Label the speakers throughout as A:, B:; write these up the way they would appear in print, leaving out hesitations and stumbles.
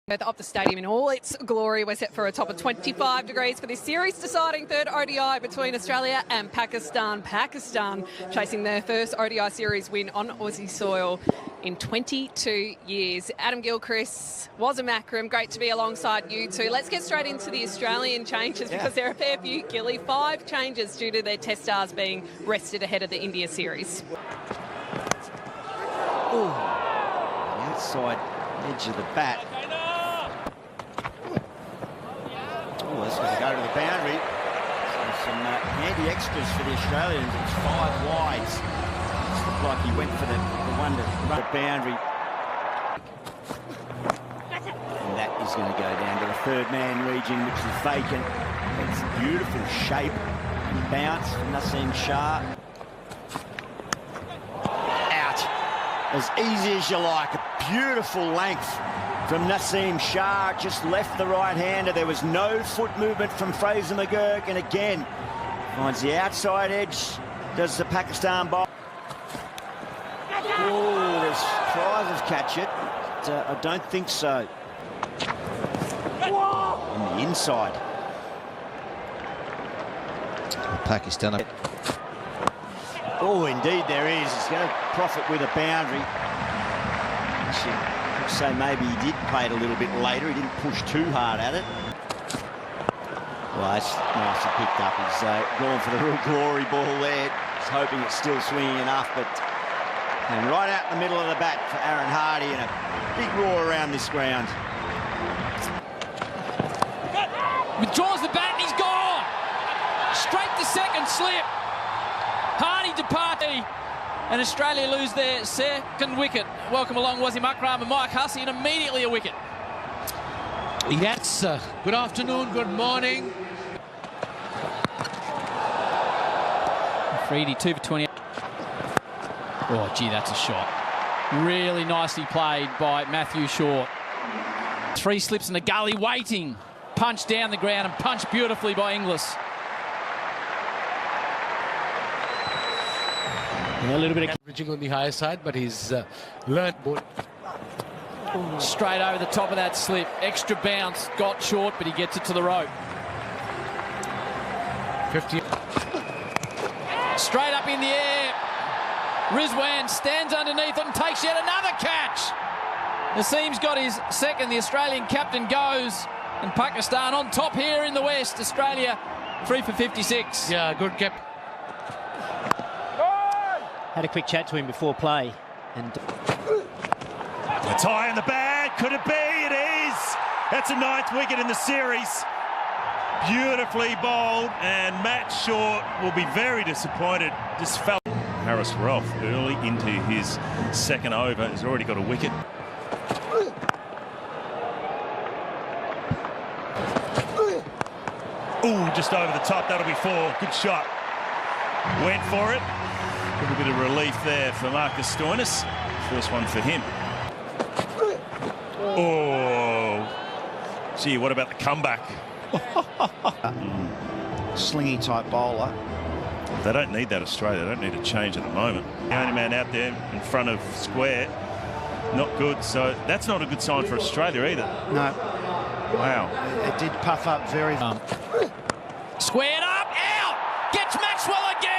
A: Up the stadium in all its glory. We're set for a top of 25 degrees for this series deciding third ODI between Australia and Pakistan. Pakistan chasing their first ODI series win on Aussie soil in 22 years. Adam Gilchrist, Wazim Akram, great to be alongside you two. Let's get straight into the Australian changes because there are a fair few, Gilly. 5 changes due to their test stars being rested ahead of the India series.
B: Ooh, the outside edge of the bat. Oh, that's going to go to the boundary. So some handy extras for the Australians. It's 5 wides. It looked like he went for the one to run the boundary. And that is going to go down to the third man region, which is vacant. It's a beautiful shape and bounce from Naseem Shah. Out. As easy as you like. A beautiful length from Naseem Shah, just left the right-hander. There was no foot movement from Fraser McGurk, and again, finds the outside edge, does the Pakistan bowl. Oh, there's tries of catch it, but I don't think so. On the inside.
C: Pakistan.
B: Oh, indeed there is. He's going to profit with a boundary. So maybe he did play it a little bit later. He didn't push too hard at it. Well, that's nicely picked up. He's gone for the real glory ball there. He's hoping it's still swinging enough, but and right out in the middle of the bat for Aaron Hardy, and a big roar around this ground.
D: Withdraws the bat and he's gone. Straight to second slip. Hardy departing. And Australia lose their second wicket. Welcome along Wazim Akram and Mike Hussey, and immediately a wicket.
E: Yes, good afternoon, good morning.
D: Freedy, 2 for 20. Oh, gee, that's a shot. Really nicely played by Matthew Short. 3 slips in the gully, waiting. Punch down the ground and punch beautifully by Inglis.
E: A little bit of averaging on the higher side, but he's learnt more.
D: Straight over the top of that slip. Extra bounce. Got short, but he gets it to the rope.
E: 50.
D: Straight up in the air. Rizwan stands underneath it and takes yet another catch. Naseem's got his second. The Australian captain goes. And Pakistan on top here in the West. Australia 3 for 56.
E: Yeah, good cap.
F: Had a quick chat to him before play. And
G: a tie in the bag. Could it be? It is. That's a 9th wicket in the series. Beautifully bowled, and Matt Short will be very disappointed. Just fell. Harris Roth early into his second over has already got a wicket. Ooh, just over the top. That'll be 4. Good shot. Went for it. A little bit of relief there for Marcus Stoinis. First one for him. Oh, gee, what about the comeback?
B: Slingy type bowler.
G: They don't need that, Australia. They don't need a change at the moment. The only man out there in front of square, not good. So that's not a good sign for Australia either.
B: No.
G: Wow.
B: It did puff up very.
D: Squared up, out. Gets Maxwell again.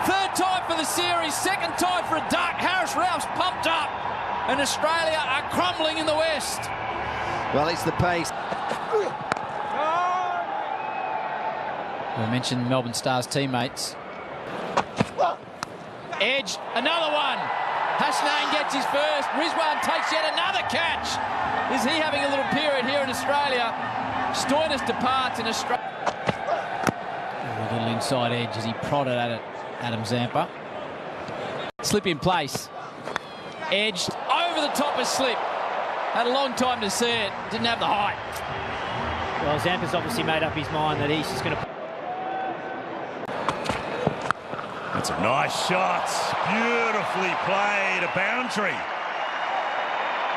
D: 3rd time for the series, 2nd time for a duck. Harris Ralph's pumped up, and Australia are crumbling in the West.
C: Well, it's the pace.
D: We mentioned Melbourne Stars teammates. Edge, another one. Hasnain gets his first. Rizwan takes yet another catch. Is he having a little period here in Australia? Stoinis departs in Australia. A little inside edge as he prodded at it. Adam Zampa. Slip in place. Edged over the top of slip. Had a long time to see it. Didn't have the height.
F: well, Zampa's obviously made up his mind that he's just going to.
G: That's a nice shot. Beautifully played. A boundary.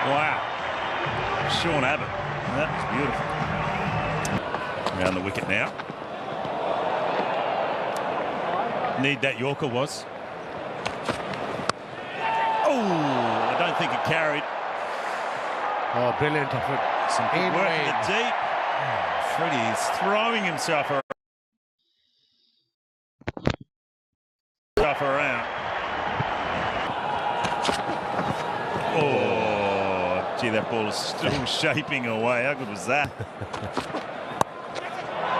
G: Wow. Sean Abbott. That was beautiful. Around the wicket now. Need that Yorker was. Oh, I don't think it carried.
E: Oh, brilliant effort.
G: Some good work in the deep. Freddie is throwing himself around. Oh, gee, that ball is still shaping away. How good was that?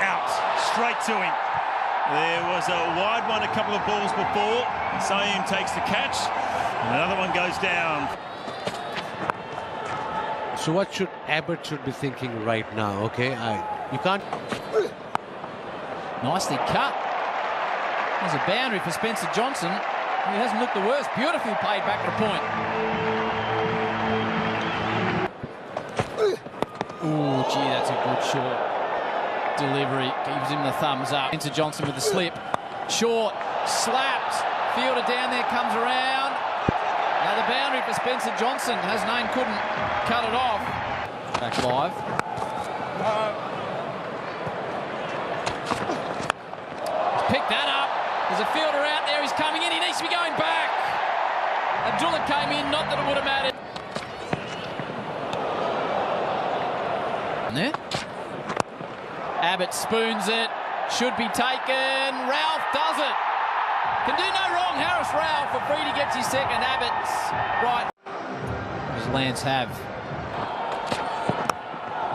G: Out, straight to him. There was a wide one a couple of balls before. Saeem takes the catch, and another one goes down.
E: So what should Abbott be thinking right now? Okay, you can't.
D: Nicely cut. There's a boundary for Spencer Johnson. He hasn't looked the worst. Beautifully played back to point. Ooh, gee, that's a good short delivery. Gives him the thumbs up. Spencer Johnson with the slip. Short, slapped. Fielder down there, comes around. Now the boundary for Spencer Johnson. Hasnain couldn't cut it off. Back live. He's picked that up. There's a fielder out there. He's coming in. He needs to be going back. Abdullah came in. Not that it would have mattered. There. Abbott spoons it. Should be taken. Ralph does it. Can do no wrong. Harris Ralph. Afridi gets his second. Abbott's right. Does Lance have?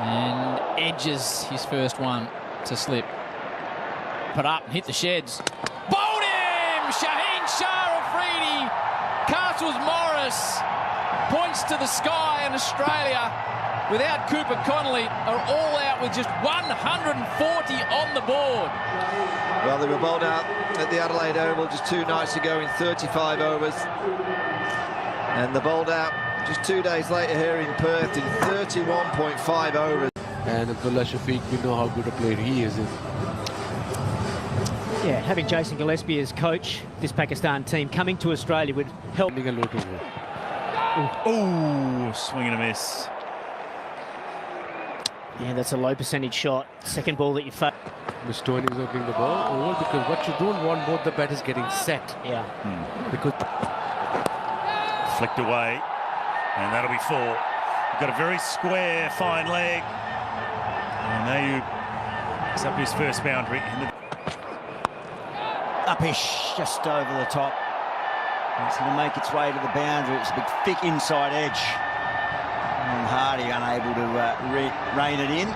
D: And edges his first one to slip. Put up and hit the sheds. Bowled him! Shaheen Shah Afridi. Castles Morris points to the sky, and Australia, without Cooper Connolly, are all out with just 140 on the board.
C: Well, they were bowled out at the Adelaide Oval just 2 nights ago in 35 overs. And they bowled out just 2 days later here in Perth in 31.5 overs.
E: And Abdullah Shafiq, we know how good a player he is.
F: Yeah, having Jason Gillespie as coach, this Pakistan team coming to Australia would help.
G: Ooh, swing and a miss.
F: Yeah, that's a low percentage shot. Second ball that you face.
E: Stone is opening the ball over, because what you don't want both the batters getting set.
F: Yeah.
E: Because
G: Flicked away, and that'll be 4. You've got a very square, fine leg. And Ayub picks up his first boundary.
B: Upish, just over the top. It's going to make its way to the boundary. It's a big, thick inside edge. And Hardy unable to rein it in.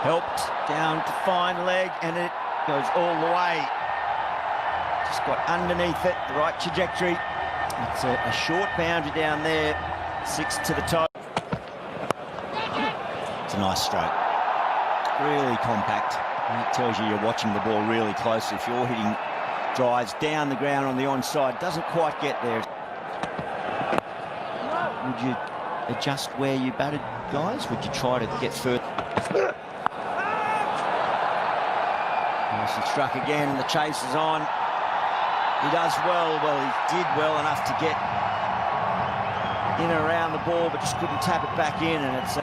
B: Helped down to fine leg, and it goes all the way. Just got underneath it, the right trajectory. It's a short boundary down there, 6 to the toe. It's a nice stroke. Really compact. And it tells you you're watching the ball really closely. If you're hitting drives down the ground on the onside, doesn't quite get there. Would you adjust where you batted, guys? Would you try to get further? He struck again, and the chase is on. He does well. Well, he did well enough to get in and around the ball, but just couldn't tap it back in, and it's...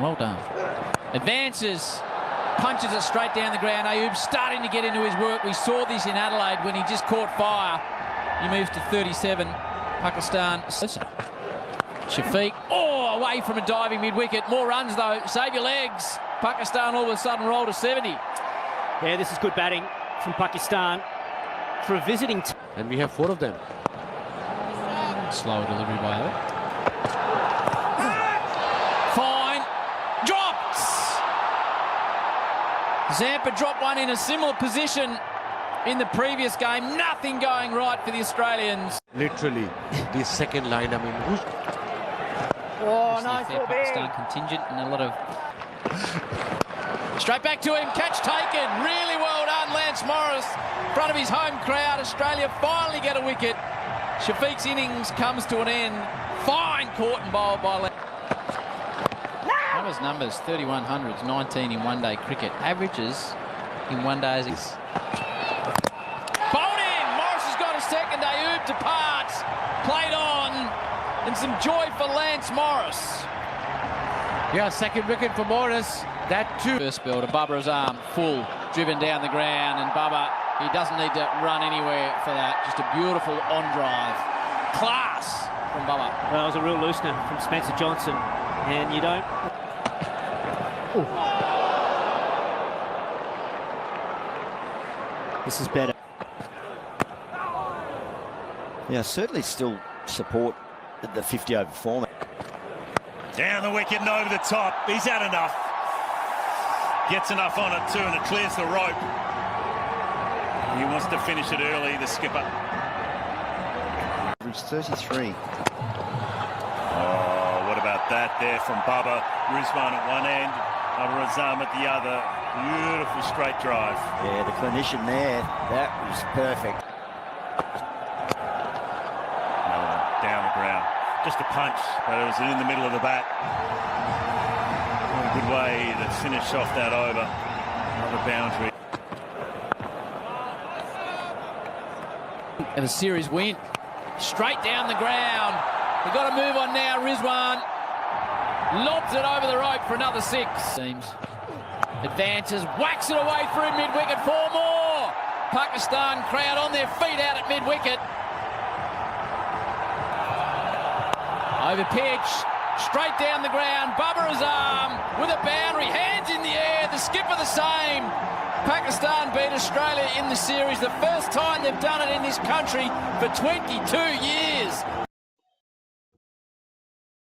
D: Well done. Advances, punches it straight down the ground. Ayub starting to get into his work. We saw this in Adelaide when he just caught fire. He moves to 37. Pakistan. Shafiq, away from a diving mid-wicket. More runs though. Save your legs. Pakistan all of a sudden roll to 70.
F: Yeah, this is good batting from Pakistan for a visiting team.
E: and we have 4 of them.
D: Slower delivery by Abbott. Fine. Dropped! Zampa dropped one in a similar position in the previous game. Nothing going right for the Australians.
E: Literally, the second line, I mean, who's...
F: Oh, no,
D: Fair Pakistan contingent and a lot of... Straight back to him, catch taken. Really well done, Lance Morris. In front of his home crowd, Australia finally get a wicket. Shafiq's innings comes to an end. Fine caught and bowled by Lance. Morris numbers, 3100s, 19 in one-day cricket. Averages in one day is... Bowled in! Morris has got a second. Ayub departs. Played on. And some joy for Lance Morris.
E: Yeah, second wicket for Morris. That too.
D: First spell to Babra's arm, full, driven down the ground, and Bubba, he doesn't need to run anywhere for that. Just a beautiful on drive. Class from Bubba.
F: Well, it was a real loosener from Spencer Johnson, and you don't...
B: This is better. Yeah, certainly still support the 50 over format.
G: Down the wicket and over the top. He's had enough. Gets enough on it too, and it clears the rope. He wants to finish it early, the skipper.
B: Average 33.
G: Oh, what about that there from Bubba? Rizwan at one end, Razam at the other. Beautiful straight drive.
B: Yeah, the clinician there, that was perfect.
G: Another one down the ground. Just a punch, but it was in the middle of the bat. What a good way to finish off that over. Another boundary.
D: And a series win. Straight down the ground. They've got to move on now. Rizwan lobs it over the rope for another 6. Seems. Advances, whacks it away through mid-wicket. 4 more. Pakistan crowd on their feet out at mid-wicket. Over pitch, straight down the ground. Babar Azam with a boundary, hands in the air. The skipper the same. Pakistan beat Australia in the series. The first time they've done it in this country for 22 years.